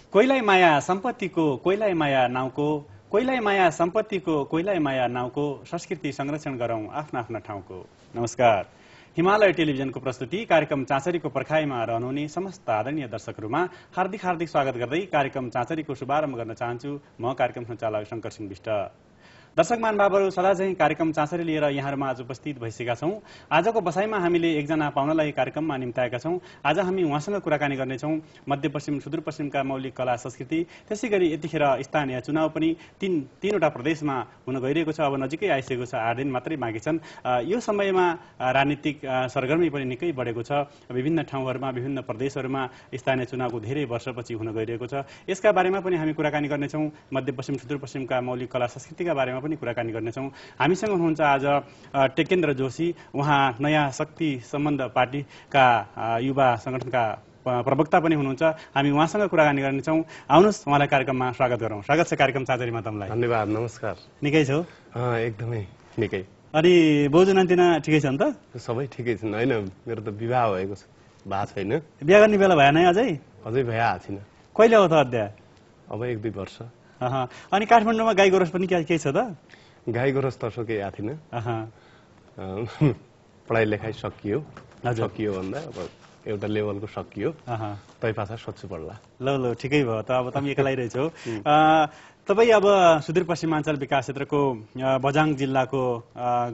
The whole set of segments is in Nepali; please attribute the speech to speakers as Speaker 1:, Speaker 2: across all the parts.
Speaker 1: कोइलाई माया सम्पत्तिको कोइलाई माया नाउँको कोइलाई माया सम्पत्तिको कोइलाई माया नाउँको संस्कृति संरक्षण गरौं आफ्ना आफ्ना ठाउँको। नमस्कार। हिमालय टेलिभिजनको प्रस्तुति कार्यक्रम चाँचरीको पर्खाइमा रहनुहुने समस्त आदरणीय दर्शकहरूमा हार्दिक स्वागत गर्दै कार्यक्रम चाँचरीको शुभारम्भ गर्न चाहन्छु। म कार्यक्रम सञ्चालक शंकर सिंह विष्ट। दर्शक महानुभावहरू, सदा चाहिँ कार्यक्रम चाँचरी लिएर यहाँहरूमा आज उपस्थित भइसकेका छौं। आजको बसाइमा हामीले एकजना पाहुनालाई कार्यक्रममा निम्ताएका छौं। आज हामी उहाँसँग कुराकानी गर्नेछौं मध्यपश्चिम सुदूरपश्चिमका मौलिक कला संस्कृति, त्यसैगरी यतिखेर स्थानीय चुनाव पनि तीनवटा प्रदेशमा हुन गइरहेको छ। अब नजिकै आइसकेको छ, 8 दिन मात्रै बाँकी छन्। यो समयमा राजनीतिक सरगर्मी पनि निकै बढेको छ। विभिन्न ठाउँहरूमा विभिन्न प्रदेशहरूमा स्थानीय चुनावको धेरै वर्षपछि हुन गइरहेको छ। यसका बारेमा पनि हामी कुराकानी गर्नेछौं। मध्यपश्चिम सुदूरपश्चिमका मौलिक कला संस्कृतिका बारेमा पनि कुराकानी गर्नेछौं। हामीसँग हुनुहुन्छ आज टेकेन्द्र जोशी, उहाँ नयाँ शक्ति सम्बन्ध पार्टीका युवा संगठनका प्रवक्ता पनि हुनुहुन्छ। हामी उहाँसँग कुराकानी गर्नेछौं। आउनुहोस्, उहाँलाई कार्यक्रममा स्वागत गरौँ। स्वागत छ कार्यक्रम चाँचरीमा तपाईँलाई।
Speaker 2: धन्यवाद। नमस्कार।
Speaker 1: निकै छौ?
Speaker 2: एकदमै निकै।
Speaker 1: अनि बोजू नातिना ठिकै छन् त?
Speaker 2: सबै ठिकै छन्। होइन, मेरो त विवाह भएको छैन।
Speaker 1: बिहा गर्ने बेला भएन अझै?
Speaker 2: अझै भइरहेको छैन।
Speaker 1: कहिले हो त अध्याय?
Speaker 2: अब 1-2 वर्ष।
Speaker 1: अनि काठमाडौँमा गाई गोरस पनि केही छ त?
Speaker 2: गाई गोरस तर्फ केही आएको थिएन। पढाइ लेखाइ सकियो भन्दा अब एउटा लेभलको सकियो। तै पाछा सोध्छु पड्ला।
Speaker 1: ल ठिकै भयो त। अब तपाईँ एक्लै रहेछौ। तपाईँ अब सुदूरपश्चिमाञ्चल विकास क्षेत्रको बझाङ जिल्लाको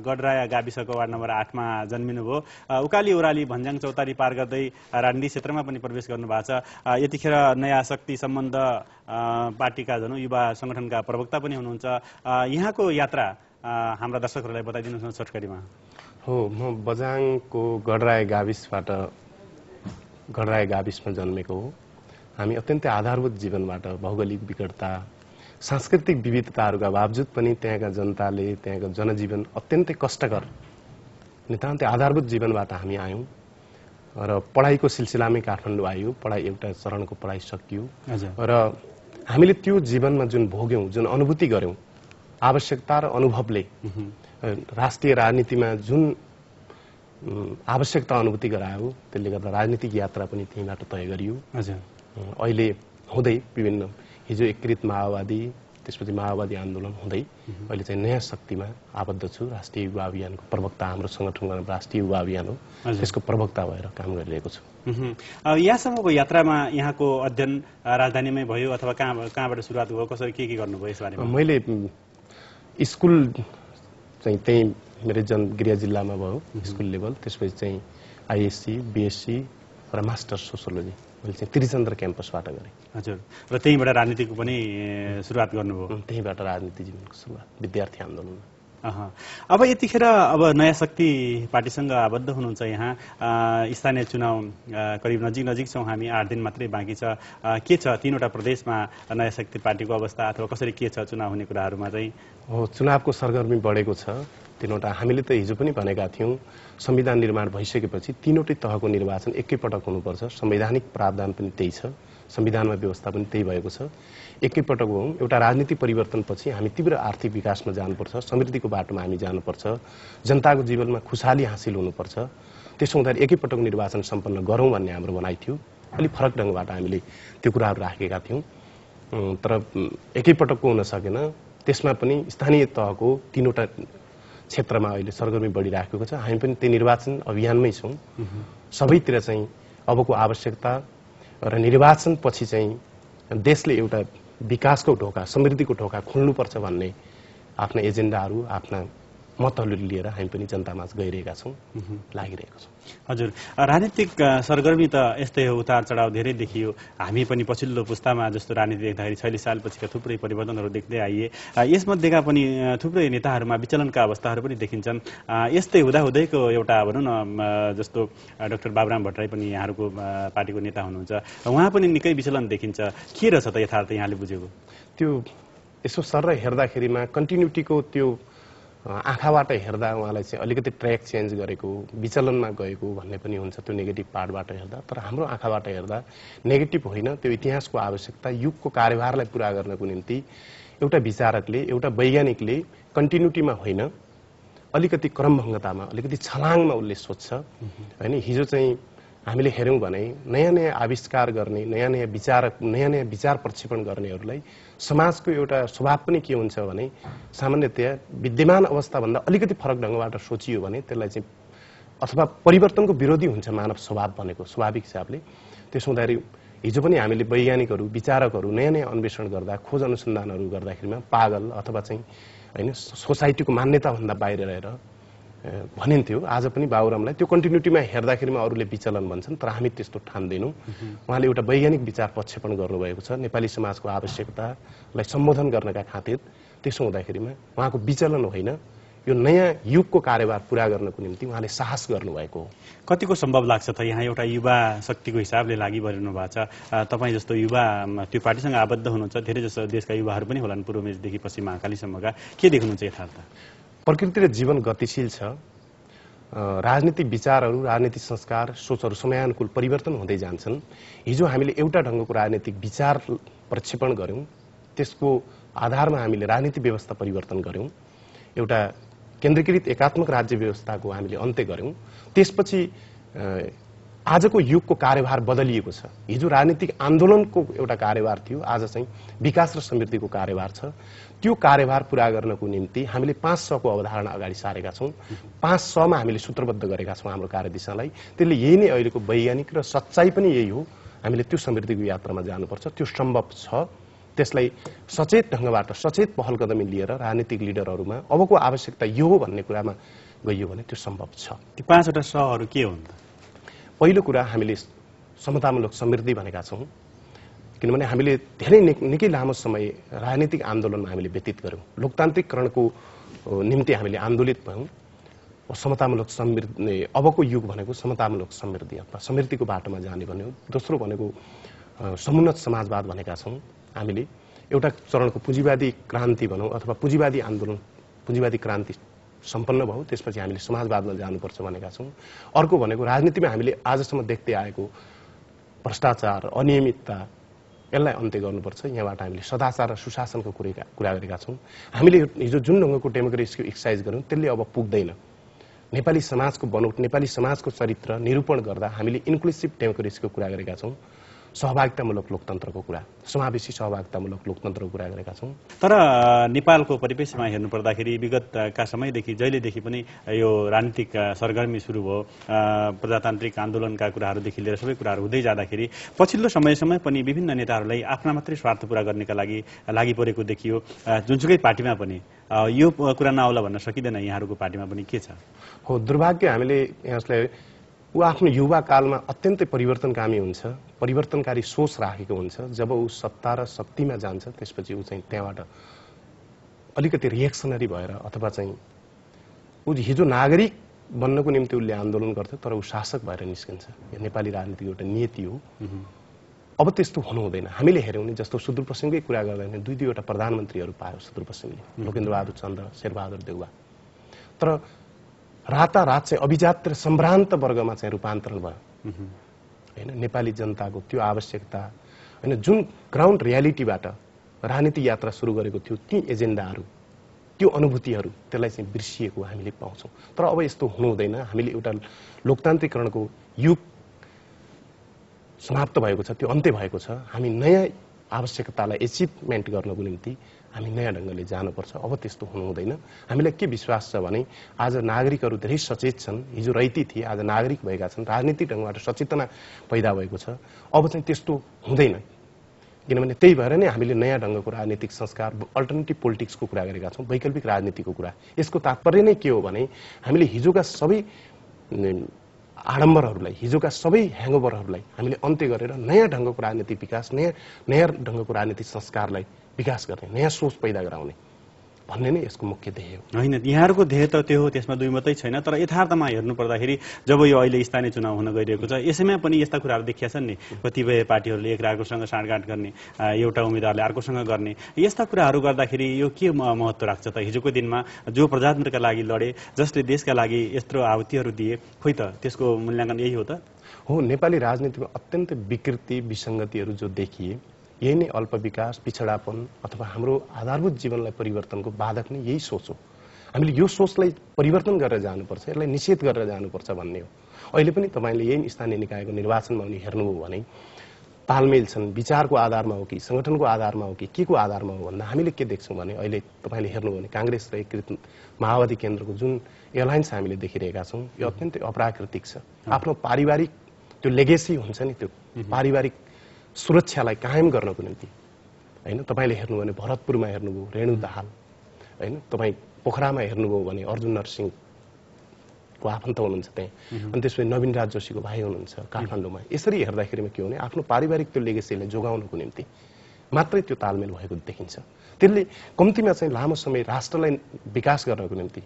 Speaker 1: गडराया गाविसको वार्ड नम्बर 8 मा जन्मिनुभयो। उकाली ओराली भन्ज्याङ चौतारी पार गर्दै राजनीतिक क्षेत्रमा पनि प्रवेश गर्नुभएको छ। यतिखेर नयाँ शक्ति सम्बन्ध पार्टीका युवा संगठनका प्रवक्ता पनि हुनुहुन्छ। यहाँको यात्रा हाम्रा दर्शकहरूलाई बताइदिनुहोस् न छोटकरीमा।
Speaker 2: हो, म बझाङको गडराया गाविसमा जन्मेको हो। हामी अत्यन्तै आधारभूत जीवनबाट भौगोलिक विकटता, सांस्कृतिक विविधताहरूका बावजुद पनि त्यहाँका जनताले, त्यहाँको जनजीवन अत्यन्तै कष्टकर, नितान्तै आधारभूत जीवनबाट हामी आयौँ र पढाइको सिलसिलामै काठमाडौँ आयो। पढाइ एउटा चरणको पढाइ सकियो र हामीले त्यो जीवनमा जुन भोग्यौँ, जुन अनुभूति गर्यौँ, आवश्यकता र अनुभवले राष्ट्रिय राजनीतिमा जुन आवश्यकता अनुभूति गरायो, त्यसले गर्दा राजनीतिक यात्रा पनि त्यहीँबाट तय गरियो। अहिले हुँदै विभिन्न हिजो एकीकृत माओवादी, त्यसपछि माओवादी आन्दोलन हुँदै अहिले चाहिँ नयाँ शक्तिमा आबद्ध छु। राष्ट्रिय युवा अभियानको प्रवक्ता, हाम्रो संगठनको राष्ट्रिय युवा अभियान हो, त्यसको प्रवक्ता भएर काम गरिरहेको छु।
Speaker 1: यहाँसम्मको यात्रामा यहाँको अध्ययन राजधानीमै भयो अथवा कहाँबाट सुरुवात भयो, कसरी के गर्नुभयो यस बारेमा? मैले
Speaker 2: स्कुल चाहिँ त्यही मेरो गृह जिल्लामा भयो, स्कुल लेभल। त्यसपछि चाहिँ आइएससी, बिएससी र मास्टर सोसियोलोजी मैले चाहिँ त्रिचन्द्र क्याम्पसबाट गरेँ।
Speaker 1: हजुर। र त्यहीँबाट राजनीतिको पनि सुरुवात गर्नुभयो?
Speaker 2: त्यहीँबाट राजनीति जीवनको सुरुवात, विद्यार्थी आन्दोलन।
Speaker 1: अब यतिखेर अब नयाँ शक्ति पार्टीसँग आबद्ध हुनुहुन्छ। यहाँ स्थानीय चुनाव करिब नजिक छौँ हामी, 8 दिन मात्रै बाँकी छ। के छ तीनवटा प्रदेशमा नयाँ शक्ति पार्टीको अवस्था अथवा कसरी के छ चुनाव हुने कुराहरूमा चाहिँ?
Speaker 2: हो, चुनावको सरगर्मी बढेको छ। तीनवटा हामीले त हिजो पनि भनेका थियौँ, संविधान निर्माण भइसकेपछि तीनवटै तहको निर्वाचन एकैपटक हुनुपर्छ। संवैधानिक प्रावधान पनि त्यही छ, संविधानमा व्यवस्था पनि त्यही भएको छ। एकैपटक हो। एउटा राजनीतिक परिवर्तनपछि हामी तीव्र आर्थिक विकासमा जानुपर्छ, समृद्धिको बाटोमा हामी जानुपर्छ, जनताको जीवनमा खुशहाली हासिल हुनुपर्छ। त्यसो हुँदा एकैपटक निर्वाचन सम्पन्न गरौँ भन्ने हाम्रो भनाइ थियो। अलिक फरक ढङ्गबाट हामीले त्यो कुराहरू राखेका थियौँ, तर एकैपटकको हुन सकेन। त्यसमा पनि स्थानीय तहको तीनवटा क्षेत्रमा अहिले सरगर्मी बढिराखेको छ। हामी पनि त्यो निर्वाचन अभियानमै छौँ। सबैतिर चाहिँ अबको आवश्यकता र निर्वाचनपछि चाहिँ देशले एउटा विकासको ढोका, समृद्धिको ढोका खोल्नुपर्छ भन्ने आफ्ना एजेन्डाहरू, आफ्ना मतहरू लिएर हामी पनि जनतामा गइरहेका छौँ, लागिरहेको छौँ।
Speaker 1: हजुर, राजनीतिक सरगर्मी त यस्तै हो, उतार चढाव धेरै देखियो। हामी पनि पछिल्लो पुस्तामा जस्तो राजनीति देख्दाखेरि 46 सालपछिका थुप्रै परिवर्तनहरू देख्दै आइए। यसमध्येका पनि थुप्रै नेताहरूमा विचलनका अवस्थाहरू पनि देखिन्छन्। यस्तै हुँदाहुँदैको एउटा भनौँ न, जस्तो डाक्टर बाबुराम भट्टराई पनि यहाँहरूको पार्टीको नेता हुनुहुन्छ, उहाँ पनि निकै विचलन देखिन्छ। के रहेछ त यथार्थ यहाँले बुझेको?
Speaker 2: त्यो यसो सर हेर्दाखेरिमा कन्टिन्युटीको त्यो आँखाबाट हेर्दा उहाँलाई चाहिँ अलिकति ट्र्याक चेन्ज गरेको, विचलनमा गएको भन्ने पनि हुन्छ त्यो नेगेटिभ पार्टबाट हेर्दा। तर हाम्रो आँखाबाट हेर्दा नेगेटिभ होइन, त्यो इतिहासको आवश्यकता, युगको कार्यभारलाई पूरा गर्नको निम्ति एउटा विचारकले, एउटा वैज्ञानिकले कन्टिन्युटीमा होइन, अलिकति क्रमभङ्गतामा, अलिकति छलाङमा उसले सोध्छ होइन। हिजो चाहिँ हामीले हेऱ्यौँ भने नयाँ नयाँ आविष्कार गर्ने, नयाँ नयाँ विचार प्रक्षेपण गर्नेहरूलाई समाजको एउटा स्वभाव पनि के हुन्छ भने सामान्यतया विद्यमान अवस्थाभन्दा अलिकति फरक ढङ्गबाट सोचियो भने त्यसलाई चाहिँ अथवा परिवर्तनको विरोधी हुन्छ मानव स्वभाव भनेको स्वाभाविक हिसाबले। त्यसो हुँदाखेरि हिजो पनि हामीले वैज्ञानिकहरू, विचारकहरू नयाँ नयाँ अन्वेषण गर्दा, खोज अनुसन्धानहरू गर्दाखेरिमा पागल अथवा चाहिँ होइन सोसाइटीको मान्यताभन्दा बाहिर रहेर भनिन्थ्यो। आज पनि बाबुरामलाई त्यो कन्टिन्युटीमा हेर्दाखेरिमा अरूले विचलन भन्छन्, तर हामी त्यस्तो ठान्दैनौँ। उहाँले एउटा वैज्ञानिक विचार प्रक्षेपण गर्नुभएको छ नेपाली समाजको आवश्यकतालाई सम्बोधन गर्नका खातिर। त्यसो हुँदाखेरिमा उहाँको विचलन होइन, यो नयाँ युगको कार्यभार पूरा गर्नको निम्ति उहाँले साहस गर्नुभएको हो।
Speaker 1: कतिको सम्भव लाग्छ त यहाँ एउटा युवा शक्तिको हिसाबले लागि बढ्नु भएको छ, तपाईँ जस्तो युवा त्यो पार्टीसँग आबद्ध हुनुहुन्छ, धेरै जस्तो देशका युवाहरू पनि होलान् पूर्व मेचदेखि पश्चिम महाकालीसम्मका, के देख्नुहुन्छ यथार्थ?
Speaker 2: प्रकृति र जीवन गतिशील छ। राजनीतिक विचारहरू, राजनीतिक संस्कार, सोचहरू समयानुकूल परिवर्तन हुँदै जान्छन्। हिजो हामीले एउटा ढङ्गको राजनीतिक विचार प्रक्षेपण गर्यौँ, त्यसको आधारमा हामीले राजनीतिक व्यवस्था परिवर्तन गर्यौँ, एउटा केन्द्रीकृत एकात्मक राज्य व्यवस्थाको हामीले अन्त्य गर्यौँ। त्यसपछि आजको युगको कार्यभार बदलिएको छ। हिजो राजनीतिक आन्दोलनको एउटा कार्यभार थियो, आज चाहिँ विकास र समृद्धिको कार्यभार छ। त्यो कार्यभार पूरा गर्नको निम्ति हामीले 5 सको अवधारणा अगाडि सारेका छौँ। 5 समा हामीले सूत्रबद्ध गरेका छौँ हाम्रो कार्यदिशालाई। त्यसले यही नै अहिलेको वैज्ञानिक र सच्चाइ पनि यही हो। हामीले त्यो समृद्धिको यात्रामा जानुपर्छ, त्यो सम्भव छ। त्यसलाई सचेत ढङ्गबाट, सचेत पहल कदमी लिएर राजनीतिक लिडरहरूमा अबको आवश्यकता यो हो भन्ने कुरामा गइयो भने त्यो सम्भव छ।
Speaker 1: ती 5 वटा सहहरू के हुन् त?
Speaker 2: पहिलो कुरा हामीले समतामूलक समृद्धि भनेका छौँ, किनभने हामीले धेरै निकै लामो समय राजनीतिक आन्दोलनमा हामीले व्यतीत गर्यौँ। लोकतान्त्रिकरणको निम्ति हामीले आन्दोलित भयौँ। समतामूलक समृद्धि, अबको युग भनेको समतामूलक समृद्धि अथवा समृद्धिको बाटोमा जाने भन्यो। दोस्रो भनेको समुन्नत समाजवाद भनेका छौँ हामीले। एउटा चरणको पुँजीवादी क्रान्ति भनौँ अथवा पुँजीवादी आन्दोलन, पुँजीवादी क्रान्ति सम्पन्न भयो, त्यसपछि हामीले समाजवादमा जानुपर्छ भनेका छौँ। अर्को भनेको राजनीतिमा हामीले आजसम्म देख्दै आएको भ्रष्टाचार, अनियमितता, यसलाई अन्त्य गर्नुपर्छ। यहाँबाट हामीले सदाचार र सुशासनको कुरा गरेका छौँ। हामीले हिजो जुन ढङ्गको डेमोक्रेसीको एक्सर्साइज गर्यौँ त्यसले अब पुग्दैन। नेपाली समाजको बनोट, नेपाली समाजको चरित्र निरूपण गर्दा हामीले इन्क्लुसिभ डेमोक्रेसीको कुरा गरेका छौँ, सहभागितामूलक लोकतन्त्रको कुरा, समावेशी सहभागितामूलक लोकतन्त्रको कुरा गरेका छौँ।
Speaker 1: तर नेपालको परिवेशमा हेर्नु पर्दाखेरि विगतका समयदेखि जहिलेदेखि पनि यो राजनीतिक सरगर्मी सुरु भयो, प्रजातान्त्रिक आन्दोलनका कुराहरूदेखि लिएर सबै कुराहरू हुँदै जाँदाखेरि पछिल्लो समयसम्म पनि विभिन्न नेताहरूलाई आफ्ना मात्रै स्वार्थ पूरा गर्नका लागि परेको देखियो। जुनसुकै पार्टीमा पनि यो कुरा नआउला भन्न सकिँदैन। यहाँहरूको पार्टीमा पनि के छ?
Speaker 2: हो, दुर्भाग्य हामीले यसलाई ऊ आफ्नो युवा कालमा अत्यन्तै परिवर्तनकामी हुन्छ, परिवर्तनकारी सोच राखेको हुन्छ। जब ऊ सत्ता र शक्तिमा जान्छ त्यसपछि ऊ चाहिँ त्यहाँबाट अलिकति रिएक्सनरी भएर अथवा चाहिँ ऊ हिजो नागरिक बन्नको निम्ति उसले आन्दोलन गर्थ्यो, तर ऊ शासक भएर निस्किन्छ। यो नेपाली राजनीतिको एउटा नियति हो। अब त्यस्तो हुनु हुँदैन। हामीले हेऱ्यौँ नि, जस्तो सुदूरपश्चिमकै कुरा गर्दा भने दुई-दुईवटा प्रधानमन्त्रीहरू पायो सुदूरपश्चिमले, लोकेन्द्र बहादुर चन्द, शेरबहादुर देउवा। तर रातारात चाहिँ अभिजात र सम्भ्रान्त वर्गमा चाहिँ रूपान्तरण भयो होइन। नेपाली जनताको त्यो आवश्यकता होइन, जुन ग्राउन्ड रियालिटीबाट राजनीतिक यात्रा सुरु गरेको थियो, ती एजेन्डाहरू, त्यो अनुभूतिहरू, त्यसलाई चाहिँ बिर्सिएको हामीले पाउँछौँ। तर अब यस्तो हुनु हुँदैन। हामीले एउटा लोकतान्त्रिकरणको युग समाप्त भएको छ, त्यो अन्त्य भएको छ। हामी नयाँ आवश्यकतालाई एचिभमेन्ट गर्नको निम्ति हामी नयाँ ढङ्गले जानुपर्छ। अब त्यस्तो हुनु हुँदैन। हामीलाई के विश्वास छ भने आज नागरिकहरू धेरै सचेत छन्। हिजो रैती थिए, आज नागरिक भएका छन्। राजनीतिक ढङ्गबाट सचेतना पैदा भएको छ। अब चाहिँ त्यस्तो हुँदैन, किनभने त्यही भएर नै हामीले नयाँ ढङ्गको राजनीतिक संस्कार, अल्टरनेटिभ पोलिटिक्सको कुरा गरेका छौँ, वैकल्पिक राजनीतिको कुरा। यसको तात्पर्य नै के हो भने हामीले हिजोका सबै आडम्बरहरूलाई, हिजोका सबै ह्याङओभरहरूलाई हामीले अन्त्य गरेर नयाँ ढङ्गको राजनीतिक विकास, नयाँ ढङ्गको राजनीतिक संस्कारलाई विकास गर्ने, नयाँ सोच पैदा गराउने, भन्ने नै यसको मुख्य ध्येय हो।
Speaker 1: होइन, यहाँहरूको ध्येय त त्यो हो, त्यसमा दुई मतै छैन। तर यथार्थमा हेर्नु पर्दाखेरि जब यो अहिले स्थानीय चुनाव हुन गइरहेको छ, यसैमा पनि यस्ता कुराहरू देखिया छन् नि, कतिपय पार्टीहरूले एक अर्कोसँग साँठगाँठ गर्ने, एउटा उम्मेदवारले अर्कोसँग गर्ने, यस्ता कुराहरू गर्दाखेरि यो के महत्त्व राख्छ त? हिजोको दिनमा जो प्रजातन्त्रका लागि लडे, जसले देशका लागि यत्रो आहुतिहरू दिए, खोइ त त्यसको मूल्याङ्कन यही हो त?
Speaker 2: हो, नेपाली राजनीतिमा अत्यन्त विकृति विसङ्गतिहरू जो देखिए, यही नै अल्प विकास, पिछडापन अथवा हाम्रो आधारभूत जीवनलाई परिवर्तनको बाधक नै यही सोच हो। हामीले यो सोचलाई परिवर्तन गरेर जानुपर्छ, यसलाई निषेध गरेर जानुपर्छ भन्ने हो। अहिले पनि तपाईँले यही स्थानीय निकायको निर्वाचनमा पनि हेर्नुभयो भने तालमेल छन्, विचारको आधारमा हो कि संगठनको आधारमा हो कि के को आधारमा हो भन्दा हामीले के देख्छौँ भने अहिले तपाईँले हेर्नुभयो भने काङ्ग्रेस र एकीकृत माओवादी केन्द्रको जुन एलायन्स हामीले देखिरहेका छौँ, यो अत्यन्तै अप्राकृतिक छ। आफ्नो पारिवारिक त्यो लेगेसी हुन्छ नि, त्यो पारिवारिक सुरक्षालाई कायम गर्नको निम्ति, होइन? तपाईँले हेर्नुभयो भने भरतपुरमा हेर्नुभयो रेणु दाहाल, होइन? तपाईँ पोखरामा हेर्नुभयो भने अर्जुन नरसिंहको आफन्त हुनुहुन्छ त्यहाँ, अनि त्यसपछि नवीन राज जोशीको भाइ हुनुहुन्छ काठमाडौँमा। यसरी हेर्दाखेरिमा के हो भने आफ्नो पारिवारिक त्यो लेगेसीलाई जोगाउनको निम्ति मात्रै त्यो तालमेल भएको देखिन्छ। त्यसले कम्तीमा चाहिँ लामो समय राष्ट्रलाई विकास गर्नको निम्ति,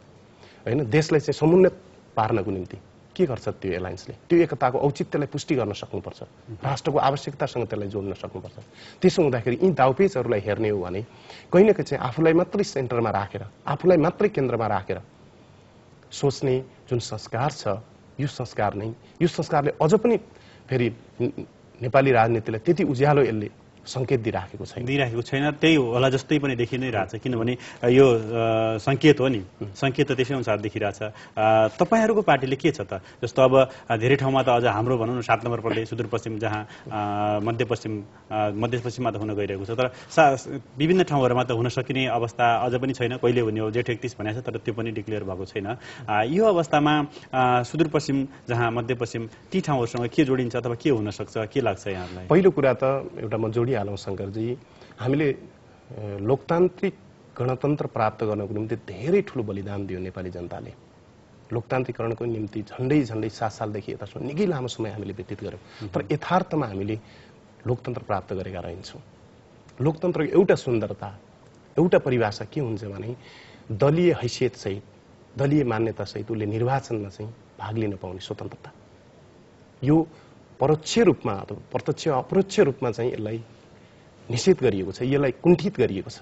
Speaker 2: होइन, देशलाई चाहिँ समुन्नत पार्नको निम्ति के गर्छ त्यो एलायन्सले? त्यो एकताको औचित्यलाई पुष्टि गर्न सक्नुपर्छ, राष्ट्रको आवश्यकतासँग त्यसलाई जोड्न सक्नुपर्छ। त्यसो हुँदाखेरि यी दाउपेचहरूलाई हेर्ने हो भने कहीँ न कहीँ चाहिँ आफूलाई मात्रै सेन्टरमा राखेर, आफूलाई मात्रै केन्द्रमा राखेर सोच्ने जुन संस्कार छ, यो संस्कारले अझ पनि फेरि नेपाली राजनीतिलाई त्यति उज्यालो यसले संकेत दिइराखेको छैन।
Speaker 1: त्यही होला जस्तै पनि देखि नै रहेछ, किनभने यो संकेत हो नि, संकेत त त्यसै अनुसार देखिरहेछ। तपाईँहरूको पार्टीले के छ त? जस्तो अब धेरै ठाउँमा त अझ हाम्रो भनौँ न 7 नम्बर प्रदेश, सुदूरपश्चिम, जहाँ मध्यपश्चिममा त हुन गइरहेको छ, तर विभिन्न ठाउँहरूमा त हुन सकिने अवस्था अझ पनि छैन। कहिले हुने हो जेठ 31 भनेको छ, तर त्यो पनि डिक्लेयर भएको छैन। यो अवस्थामा सुदूरपश्चिम जहाँ मध्यपश्चिम, ती ठाउँहरूसँग के जोडिन्छ अथवा के हुन सक्छ, के लाग्छ यहाँलाई?
Speaker 2: पहिलो कुरा त एउटा म जोडिहालौँ शङ्करजी, हामीले लोकतान्त्रिक गणतन्त्र प्राप्त गर्नको निम्ति धेरै ठुलो बलिदान दियो नेपाली जनताले। लोकतान्त्रिकरणको निम्ति झन्डै 7 सालदेखि यतासम्म निकै लामो समय हामीले व्यतीत गर्यौँ, तर यथार्थमा हामीले लोकतन्त्र प्राप्त गरेका रहन्छौँ। लोकतन्त्रको एउटा सुन्दरता, एउटा परिभाषा के हुन्छ भने दलीय हैसियतसहित, दलीय मान्यतासहित उसले निर्वाचनमा चाहिँ भाग लिन पाउने स्वतन्त्रता। यो परोक्ष रूपमा अथवा प्रत्यक्ष अपरोक्ष रूपमा चाहिँ यसलाई निषेध गरिएको छ, यसलाई कुण्ठित गरिएको छ।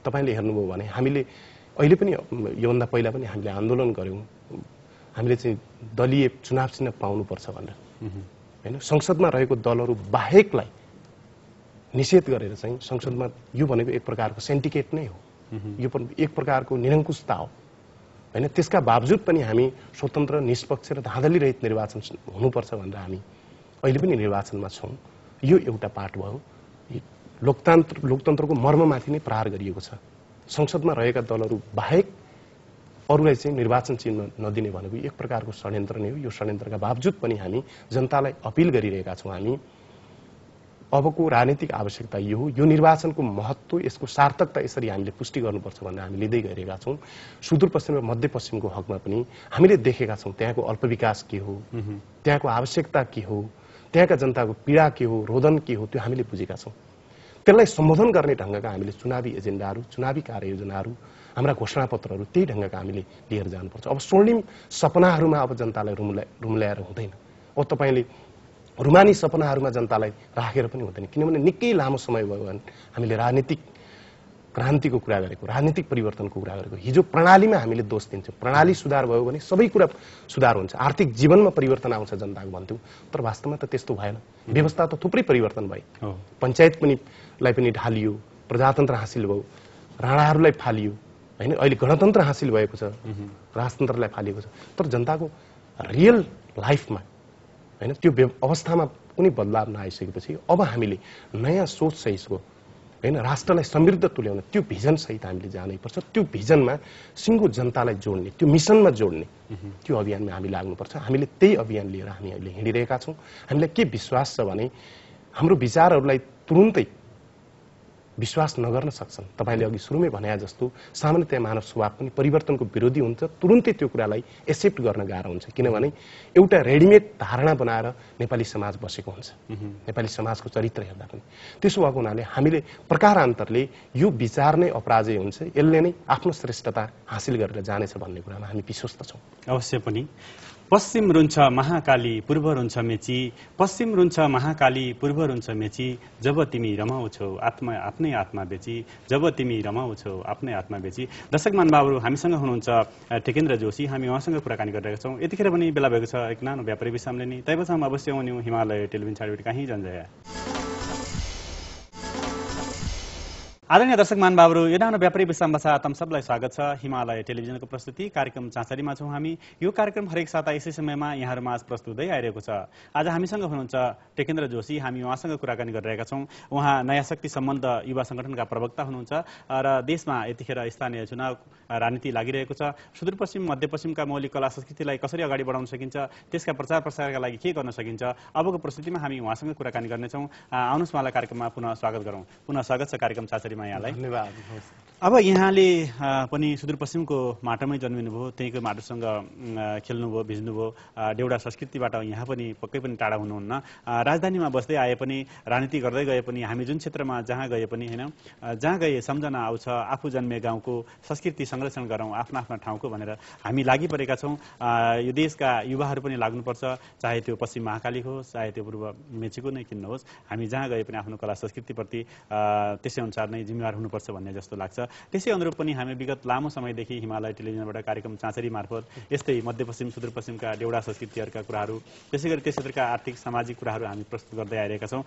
Speaker 2: तपाईँले हेर्नुभयो भने हामीले अहिले पनि, योभन्दा पहिला पनि हामीले आन्दोलन गऱ्यौँ, हामीले चाहिँ दलीय चुनाव चिन्ह पाउनुपर्छ भनेर, होइन? संसदमा रहेको दलहरू बाहेकलाई निषेध गरेर चाहिँ संसदमा, यो भनेको एक प्रकारको सेन्टिकेट नै हो, यो पनि एक प्रकारको निरङ्कुशता हो, होइन? त्यसका बावजुद पनि हामी स्वतन्त्र, निष्पक्ष र धाँधली रहित निर्वाचन हुनुपर्छ भनेर हामी अहिले पनि निर्वाचनमा छौँ। यो एउटा पार्ट भयो। लोकतन्त्रको मर्ममाथि नै प्रहार गरिएको छ। संसदमा रहेका दलहरू बाहेक अरूलाई चाहिँ निर्वाचन चिन्ह नदिने भनेको एक प्रकारको षड्यन्त्र नै हो। यो षड्यन्त्रका बावजुद पनि हामी जनतालाई अपिल गरिरहेका छौँ। हामी अबको राजनीतिक आवश्यकता यो हो, यो निर्वाचनको महत्त्व, यसको सार्थकता यसरी हामीले पुष्टि गर्नुपर्छ भनेर हामी लिँदै गइरहेका छौँ। सुदूरपश्चिम र मध्यपश्चिमको हकमा पनि हामीले देखेका छौँ त्यहाँको अल्पविकास के हो, त्यहाँको आवश्यकता के हो, त्यहाँका जनताको पीडा के हो, रोदन के हो, त्यो हामीले बुझेका छौँ। त्यसलाई सम्बोधन गर्ने ढङ्गका हामीले चुनावी एजेन्डाहरू, चुनावी कार्ययोजनाहरू, हाम्रा घोषणापत्रहरू त्यही ढङ्गका हामीले लिएर जानुपर्छ। अब स्वर्णिम सपनाहरूमा अब जनतालाई रुम्ल्याएर हुँदैन। अब तपाईँले रुमानी सपनाहरूमा जनतालाई राखेर पनि हुँदैन, किनभने निकै लामो समय भयो भने हामीले राजनीतिक क्रान्तिको कुरा गरेको, राजनीतिक परिवर्तनको कुरा गरेको। हिजो प्रणालीमा हामीले दोष दिन्छौँ, प्रणाली सुधार भयो भने सबै कुरा सुधार हुन्छ, आर्थिक जीवनमा परिवर्तन आउँछ जनताको भन्थ्यौँ, तर वास्तवमा त त्यस्तो भएन। व्यवस्था त थुप्रै परिवर्तन भए, पञ्चायत लाई पनि ढालियो, प्रजातन्त्र हासिल भयो, राणाहरूलाई फालियो, होइन? अहिले गणतन्त्र हासिल भएको छ, राजतन्त्रलाई फालिएको छ, तर जनताको रियल लाइफमा, होइन, त्यो अवस्थामा कुनै बदलाव नआइसकेपछि अब हामीले नयाँ सोच सहितको, होइन, राष्ट्रलाई समृद्ध तुल्याउन त्यो भिजन सहित हामीले जानैपर्छ। त्यो भिजनमा सिङ्गो जनतालाई जोड्ने, त्यो मिसनमा जोड्ने त्यो अभियानमा हामी लाग्नुपर्छ। हामीले त्यही अभियान लिएर हामी अहिले हिँडिरहेका छौँ। हामीलाई के विश्वास छ भने हाम्रो विचारहरूलाई तुरुन्तै विश्वास नगर्न सक्छन्। तपाईँले अघि सुरुमै भने जस्तो सामान्यतया मानव स्वभाव पनि परिवर्तनको विरोधी हुन्छ, तुरुन्तै त्यो कुरालाई एक्सेप्ट गर्न गाह्रो हुन्छ, किनभने एउटा रेडिमेड धारणा बनाएर नेपाली समाज बसेको हुन्छ, नेपाली समाजको चरित्र हेर्दा पनि। त्यसो भएको हुनाले हामीले प्रकारान्तरले यो विचार नै अपराजय हुन्छ, यसले नै आफ्नो श्रेष्ठता हासिल गरेर जानेछ भन्ने कुरामा हामी विश्वस्त छौँ।
Speaker 1: अवश्य पनि। पश्चिम रुन्छ महाकाली पूर्व रुन्छ मेची, पश्चिम रुन्छ महाकाली पूर्व रुन्छ मेची, जब तिमी रमाउँछौ आफ्नै आत्मा बेची, जब तिमी रमाउँछौ आफ्नै आत्मा बेची। दर्शक महानुभावहरू, हामीसँग हुनुहुन्छ टेकेन्द्र जोशी, हामी उहाँसँग कुराकानी गरिरहेका छौँ। यतिखेर पनि बेला भएको छ एक नानो व्यापारी विश्रामले नि तैपछाम अवश्य आउनु हिमालय टेलिभिजन छाडीबाट कहीँ जन्जया। आदरणीय दर्शक महानुभावहरू, यो नानो व्यापारी विश्राम पश्चात तपाईं सबलाई स्वागत छ। हिमालय टेलिभिजनको प्रस्तुति कार्यक्रम चाँचरीमा छौँ हामी। यो कार्यक्रम हरेक साता यसै समयमा यहाँहरूमा आज प्रस्तुत हुँदै आइरहेको छ। आज हामीसँग हुनुहुन्छ टेकेन्द्र जोशी, हामी उहाँसँग कुराकानी गरिरहेका छौँ। उहाँ नयाँ शक्ति सम्बन्ध युवा संगठनका प्रवक्ता हुनुहुन्छ र देशमा यतिखेर स्थानीय चुनाव राजनीति लागिरहेको छ। सुदूरपश्चिम मध्यपश्चिमका मौलिक कला संस्कृतिलाई कसरी अगाडि बढाउन सकिन्छ, त्यसका प्रचार प्रसारका लागि के गर्न सकिन्छ, अबको प्रस्तुतिमा हामी उहाँसँग कुराकानी गर्नेछौँ। आउनुहोस् उहाँलाई कार्यक्रममा पुनः स्वागत गरौँ। पुनः स्वागत छ कार्यक्रम चाँचरीमा यहाँलाई।
Speaker 2: धन्यवाद।
Speaker 1: अब यहाँले पनि सुदूरपश्चिमको माटोमै जन्मिनुभयो, त्यहीँको माटोसँग खेल्नुभयो, भिज्नुभयो, देउडा संस्कृतिबाट यहाँ पनि पक्कै पनि टाढा हुनुहुन्न। राजधानीमा बस्दै आए पनि, राजनीति गर्दै गए पनि, हामी जुन क्षेत्रमा जहाँ गए पनि होइन, जहाँ गए सम्झना आउँछ आफू जन्मे गाउँको, संस्कृति संरक्षण गरौँ आफ्ना आफ्ना ठाउँको भनेर हामी लागि परेका छौँ। यो देशका युवाहरू पनि लाग्नुपर्छ, चाहे त्यो पश्चिम महाकाली होस्, चाहे त्यो पूर्व मेचीको नै किन्न होस्, हामी जहाँ गए पनि आफ्नो कला संस्कृतिप्रति त्यसै अनुसार नै जिम्मेवार हुनुपर्छ भन्ने जस्तो लाग्छ। त्यसै अनुरूप पनि हामी विगत लामो समयदेखि हिमालय टेलिभिजनबाट कार्यक्रम चाँचरी मार्फत यस्तै मध्यपश्चिम सुदूरपश्चिमका देउडा संस्कृतिहरूका कुराहरू, त्यसै गरी त्यस क्षेत्रका आर्थिक सामाजिक कुराहरू हामी प्रस्तुत गर्दै आइरहेका छौँ।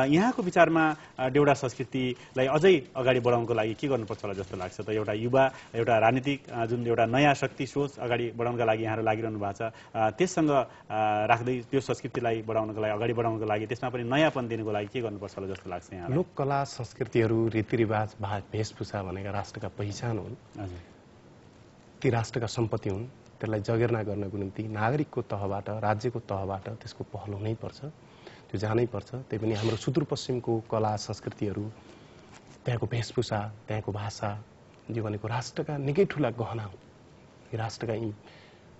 Speaker 1: यहाँको विचारमा देउडा संस्कृतिलाई अझै अगाडि बढाउनको लागि के गर्नुपर्छ होला जस्तो लाग्छ त? एउटा युवा, एउटा राजनीतिक जुन एउटा नयाँ शक्ति सोच अगाडि बढाउनका लागि यहाँहरू लागिरहनु भएको छ, त्यससँग राख्दै त्यो संस्कृतिलाई बढाउनको लागि, अगाडि बढाउनको लागि, त्यसमा पनि नयाँपन दिनुको लागि के गर्नुपर्छ होला जस्तो लाग्छ यहाँलाई?
Speaker 2: लोक कला संस्कृतिहरू, रीतिरिवाज, वेशभूषा भनेका राष्ट्रका पहिचान हुन्, ती राष्ट्रका सम्पत्ति हुन्। त्यसलाई जगेर्ना गर्नको निम्ति नागरिकको तहबाट, राज्यको तहबाट त्यसको पहल हुनैपर्छ, त्यो जानैपर्छ। त्यही पनि हाम्रो सुदूरपश्चिमको कला संस्कृतिहरू, त्यहाँको वेशभूषा, त्यहाँको भाषा यो भनेको राष्ट्रका निकै ठुला गहना हुन्, यी राष्ट्रका यी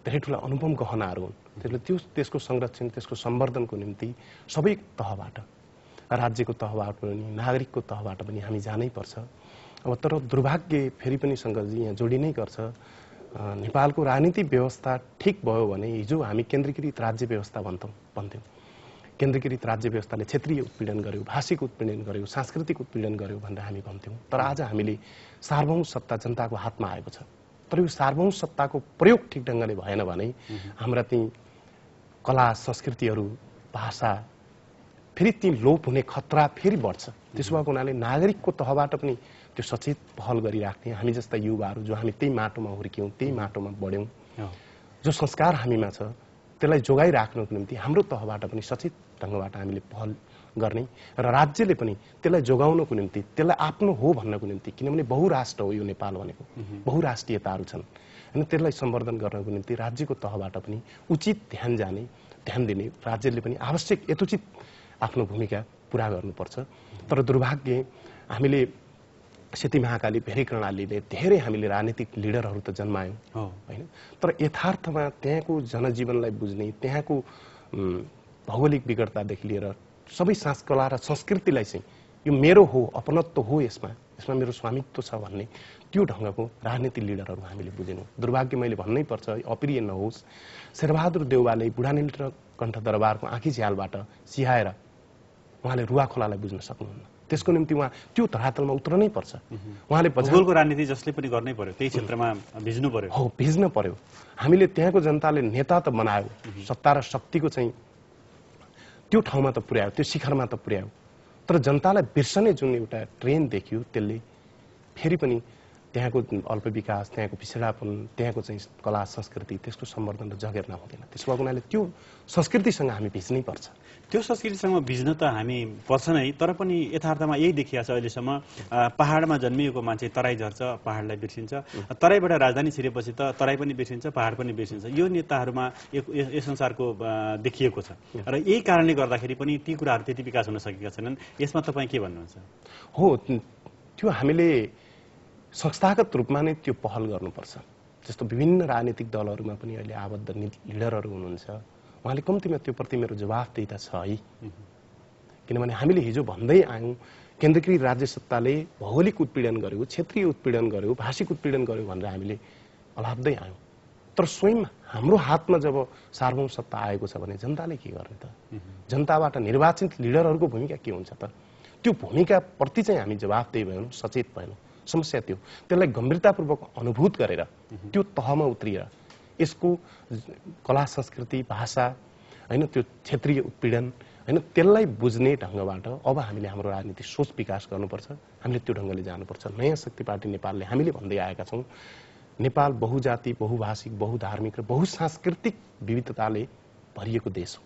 Speaker 2: धेरै ठुला अनुपम गहनाहरू हुन्। त्यसले त्यसको संरक्षण, त्यसको सम्वर्धनको निम्ति सबै तहबाट, राज्यको तहबाट पनि, नागरिकको तहबाट पनि हामी जानैपर्छ। अब तर दुर्भाग्य फेरि पनि सङ्गतजी यहाँ जोडिनै गर्छ, नेपालको राजनीतिक व्यवस्था ठिक भयो भने हिजो हामी केन्द्रीकृत राज्य व्यवस्था भन्थ्यौँ। केन्द्रीकृत राज्य व्यवस्थाले क्षेत्रीय उत्पीडन गर्यो, भाषिक उत्पीडन गर्यो, सांस्कृतिक उत्पीडन गर्यो भनेर हामी भन्थ्यौँ। तर आज हामीले सार्वभौम सत्ता जनताको हातमा आएको छ। तर यो सार्वभौम सत्ताको प्रयोग ठिक ढङ्गले भएन भने हाम्रा ती कला संस्कृतिहरू, भाषा फेरि ती लोप हुने खतरा फेरि बढ्छ। त्यसो भएको हुनाले नागरिकको तहबाट पनि त्यो सचेत पहल गरिराख्ने, हामी जस्ता युवाहरू जो हामी त्यही माटोमा हुर्क्यौँ, त्यही माटोमा बढ्यौँ, जो संस्कार हामीमा छ त्यसलाई जोगाइराख्नको निम्ति हाम्रो तहबाट पनि सचेत ढङ्गबाट हामीले पहल गर्ने र राज्यले पनि त्यसलाई जोगाउनको निम्ति, त्यसलाई आफ्नो हो भन्नको निम्ति, किनभने बहुराष्ट्र हो यो नेपाल भनेको, बहुराष्ट्रियताहरू छन् होइन, त्यसलाई सम्वर्धन गर्नको निम्ति राज्यको तहबाट पनि उचित ध्यान दिने, राज्यले पनि आवश्यक यथोचित आफ्नो भूमिका पुरा गर्नुपर्छ। तर दुर्भाग्य हामीले सेती महाकाली भेरी कर्णालीले धेरै हामीले राजनीतिक लिडरहरू त जन्मायौँ होइन, तर यथार्थमा त्यहाँको जनजीवनलाई बुझ्ने, त्यहाँको भौगोलिक विकटतादेखि लिएर सबै कला र संस्कृतिलाई चाहिँ यो मेरो हो, अपनत्व हो, यसमा मेरो स्वामित्व छ भन्ने त्यो ढङ्गको राजनीतिक लिडरहरू हामीले बुझेनौँ। दुर्भाग्य मैले भन्नै पर्छ, अप्रिय नहोस्, शेरबहादुर देउवाले बुढानील कण्ठ दरबारको आँखी झ्यालबाट सिहाएर उहाँले रुवा खोलालाई बुझ्न सक्नुहुन्न। त्यसको निम्ति उहाँ त्यो धरातलमा उत्रनै पर्छ। उहाँले
Speaker 1: भूगोलको राजनीति जसले पनि गर्नै पर्यो, त्यही क्षेत्रमा भिज्नु पर्यो।
Speaker 2: हो, भिज्न पर्यो। हामीले त्यहाँको जनताले नेता त बनायो, सत्ता र शक्तिको चाहिँ त्यो ठाउँमा त पुर्यायो, त्यो शिखरमा त पुर्यायो, तर जनतालाई बिर्सने जुन एउटा ट्रेन देखियो त्यसले फेरि पनि त्यहाँको अल्पविकास, त्यहाँको पिछडापन, त्यहाँको चाहिँ कला संस्कृति त्यसको सम्वर्धन र जगेर्ना हुँदैन। त्यसो भएको हुनाले त्यो संस्कृतिसँग हामी भिज्नै पर्छ।
Speaker 1: त्यो संस्कृतिसँग भिज्न त हामी पर्छ नै, तर पनि यथार्थमा यही देखिया छ अहिलेसम्म, पहाडमा जन्मिएको मान्छे तराई झर्छ, पहाडलाई बिर्सिन्छ, तराईबाट राजधानी छिरेपछि त तराई पनि बिर्सिन्छ, पहाड पनि बिर्सिन्छ। यो नेताहरूमा यस संसारको देखिएको छ र यही कारणले गर्दाखेरि पनि ती कुराहरू त्यति विकास हुन सकेका छैनन्। यसमा तपाईँ के भन्नुहुन्छ?
Speaker 2: हो, त्यो हामीले संस्थागत रूपमा नै त्यो पहल गर्नुपर्छ। जस्तो विभिन्न राजनीतिक दलहरूमा पनि अहिले आबद्ध लिडरहरू हुनुहुन्छ, उहाँले कम्तीमा त्यो प्रति मेरो जवाफदेहिता छ है। किनभने हामीले हिजो भन्दै आयौँ केन्द्रीकृत राज्य सत्ताले भौगोलिक उत्पीडन गर्यो, क्षेत्रीय उत्पीडन गर्यो, भाषिक उत्पीडन गर्यो भनेर हामीले अलाप्दै आयौँ। तर स्वयं हाम्रो हातमा जब सार्वभौम सत्ता आएको छ भने जनताले के गर्ने त? जनताबाट निर्वाचित लिडरहरूको भूमिका के हुन्छ त? त्यो भूमिकाप्रति चाहिँ हामी जवाफदेही भयौँ, सचेत भयौँ। समस्या त्यो, त्यसलाई गम्भीरतापूर्वक अनुभूत गरेर त्यो तहमा उत्रिएर यसको कला संस्कृति भाषा होइन त्यो क्षेत्रीय उत्पीडन होइन त्यसलाई बुझ्ने ढङ्गबाट अब हामीले हाम्रो राजनीतिक सोच विकास गर्नुपर्छ। हामीले त्यो ढङ्गले जानुपर्छ। नयाँ शक्ति पार्टी नेपालले हामीले भन्दै आएका छौँ नेपाल बहुजाति बहुभाषिक बहुधार्मिक र बहुसांस्कृतिक विविधताले भरिएको देश हो।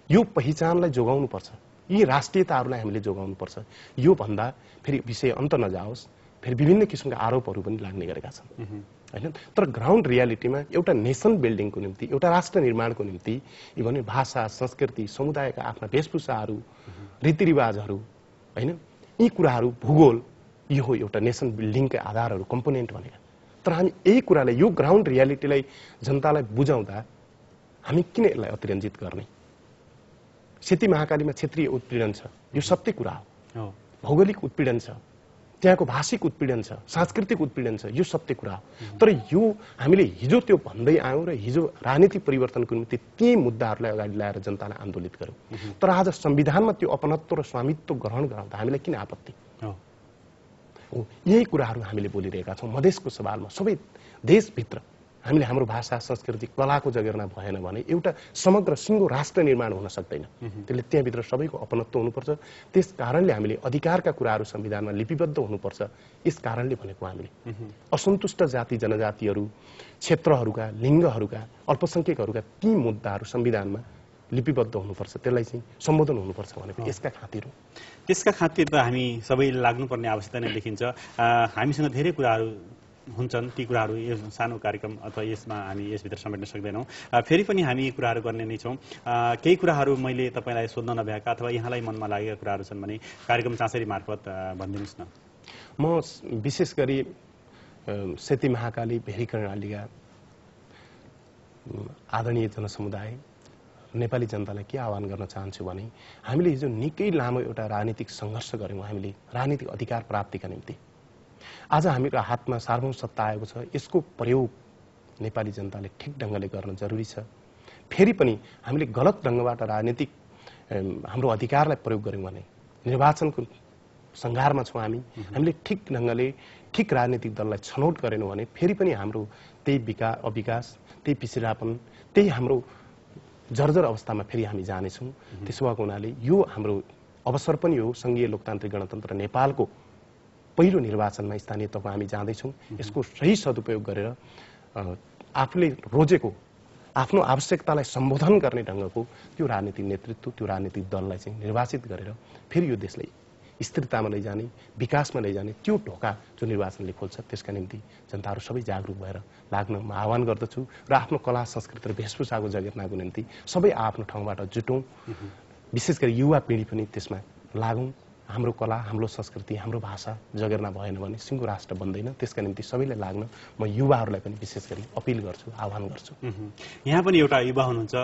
Speaker 2: यो पहिचानलाई जोगाउनुपर्छ, यी राष्ट्रियताहरूलाई हामीले जोगाउनुपर्छ। यो भन्दा फेरि विषय अन्त नजाओस्, फेरि विभिन्न किसिमका आरोपहरू पनि लाग्ने गरेका छन् होइन। तर ग्राउन्ड रियालिटीमा एउटा नेसन बिल्डिङको निम्ति, एउटा राष्ट्र निर्माणको निम्ति इभन भाषा संस्कृति समुदायका आफ्ना वेशभूषाहरू रीतिरिवाजहरू होइन यी कुराहरू भूगोल यो हो एउटा नेसन बिल्डिङका आधारहरू कम्पोनेन्ट भनेका। तर हामी यही कुरालाई यो ग्राउन्ड रियालिटीलाई जनतालाई बुझाउँदा हामी किन यसलाई अतिरञ्जित गर्ने? सेती महाकालीमा क्षेत्रीय उत्पीडन छ, यो सत्य कुरा हो। भौगोलिक उत्पीडन छ, त्यहाँको भाषिक उत्पीडन छ, सांस्कृतिक उत्पीडन छ, यो सत्य कुरा हो। तर यो हामीले हिजो त्यो भन्दै आयौँ र हिजो राजनीतिक परिवर्तनको निम्ति ती मुद्दाहरूलाई अगाडि ल्याएर जनतालाई आन्दोलित गर्यौँ। तर आज संविधानमा त्यो अपनत्व र स्वामित्व ग्रहण गराउँदा हामीलाई किन आपत्ति हो? यही कुराहरू हामीले बोलिरहेका छौँ। मधेसको सवालमा सबै देशभित्र हामीले हाम्रो भाषा संस्कृति कलाको जगेर्ना भएन भने एउटा समग्र सिङ्गो राष्ट्र निर्माण हुन सक्दैन। त्यसले त्यहाँभित्र सबैको अपनत्व हुनुपर्छ। त्यस कारणले हामीले अधिकारका कुराहरू संविधानमा लिपिबद्ध हुनुपर्छ। यस कारणले भनेको हामीले असन्तुष्ट जाति जनजातिहरू क्षेत्रहरूका लिङ्गहरूका अल्पसङ्ख्यकहरूका ती मुद्दाहरू संविधानमा लिपिबद्ध हुनुपर्छ, त्यसलाई चाहिँ सम्बोधन हुनुपर्छ भनेको यसका खातिर हो।
Speaker 1: त्यसका खातिर त हामी सबैले लाग्नुपर्ने आवश्यकता नै देखिन्छ। हामीसँग धेरै कुराहरू हुन्छन्, ती कुराहरू यो सानो कार्यक्रम अथवा यसमा हामी यसभित्र समेट्न सक्दैनौँ। फेरि पनि हामी यी कुराहरू गर्ने नै छौँ। केही कुराहरू मैले तपाईँलाई सोध्न नभएका अथवा यहाँलाई मनमा लागेका कुराहरू छन् भने कार्यक्रम चाँचरी मार्फत भनिदिनुहोस् न।
Speaker 2: म विशेष गरी सेती महाकाली भेरी कर्णालीका आदरणीय जनसमुदाय नेपाली जनतालाई के आह्वान गर्न चाहन्छु भने हामीले हिजो निकै लामो एउटा राजनीतिक सङ्घर्ष गऱ्यौँ हामीले राजनीतिक अधिकार प्राप्तिका निम्ति। आज हाम्रो हातमा सार्वभौम सत्ता आएको छ, यसको प्रयोग नेपाली जनताले ठिक ढङ्गले गर्न जरुरी छ। फेरि पनि हामीले गलत ढङ्गबाट राजनीतिक हाम्रो अधिकारलाई प्रयोग गऱ्यौँ भने निर्वाचनको सङ्घारमा छौँ हामीले ठिक ढङ्गले ठिक राजनीतिक दललाई छनौट गरेनौँ भने फेरि पनि हाम्रो त्यही अविकास त्यही पिछडापन त्यही हाम्रो जर्जर अवस्थामा फेरि हामी जानेछौँ। त्यसो भएको हुनाले यो हाम्रो अवसर पनि हो। सङ्घीय लोकतान्त्रिक गणतन्त्र नेपालको पहिलो निर्वाचनमा स्थानीय तहमा हामी जाँदैछौँ। यसको सही सदुपयोग गरेर आफूले रोजेको आफ्नो आवश्यकतालाई सम्बोधन गर्ने ढङ्गको त्यो राजनीतिक नेतृत्व त्यो राजनीतिक दललाई चाहिँ निर्वाचित गरेर फेरि यो देशलाई स्थिरतामा लैजाने विकासमा लैजाने त्यो ढोका जो निर्वाचनले खोल्छ त्यसका निम्ति जनताहरू सबै जागरुक भएर लाग्न म आह्वान गर्दछु र आफ्नो कला संस्कृति र वेशभूषाको जगेर्नाको निम्ति सबै आफ्नो ठाउँबाट जुटौँ। विशेष गरी युवा पिँढी पनि त्यसमा लागौँ। हाम्रो कला हाम्रो संस्कृति हाम्रो भाषा जगेर्ना भएन भने सिङ्गो राष्ट्र बन्दैन। त्यसका निम्ति सबैले लाग्न म युवाहरूलाई पनि विशेष गरी अपिल गर्छु, आह्वान गर्छु।
Speaker 1: यहाँ पनि एउटा युवा हुनुहुन्छ,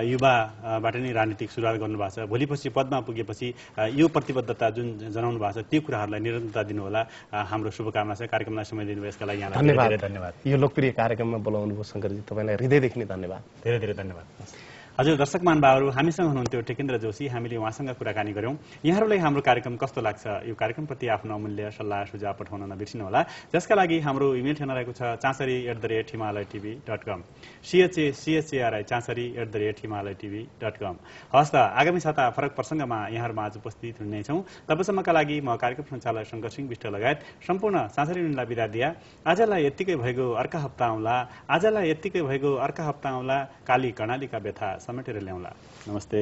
Speaker 1: युवाबाट नै राजनीतिक सुरुवात गर्नुभएको छ। भोलिपछि पदमा पुगेपछि यो प्रतिबद्धता जुन जनाउनु भएको छ त्यो कुराहरूलाई निरन्तरता दिनुहोला। हाम्रो शुभकामना छ। कार्यक्रमलाई समय दिनुभयो यसका लागि यहाँलाई धेरै धन्यवाद।
Speaker 2: यो लोकप्रिय कार्यक्रममा बोलाउनु भयो शङ्करजी, तपाईँलाई हृदयदेखि नै धन्यवाद।
Speaker 1: धेरै धेरै धन्यवाद। हजुर दर्शक महानुभावहरू, हामीसँग हुनुहुन्थ्यो टेकेन्द्र जोशी। हामीले उहाँसँग कुराकानी गऱ्यौँ। यहाँहरूलाई हाम्रो कार्यक्रम कस्तो लाग्छ, यो कार्यक्रमप्रति आफ्नो अमूल्य सल्लाह सुझाव पठाउन नबिर्सिनुहोला। जसका लागि हाम्रो इमेल ठेगाना रहेको छ chansari@himalaytv.com CHARI chansari@himalaytv.com। हवस् त, आगामी साता फरक प्रसङ्गमा यहाँहरूमा आज उपस्थित हुनेछौँ। तबसम्मका लागि म कार्यक्रम सञ्चालक शङ्कर सिंह विष्ट लगायत सम्पूर्ण चाँचरी नुनलाई बिदा दिया। आजलाई यत्तिकै भइगयो, अर्का हप्ता आउँला। आजलाई यत्तिकै भइगयो, अर्का हप्ता आउँला। काली कर्णालीका व्यथा समेटेर ल्याउँला। नमस्ते।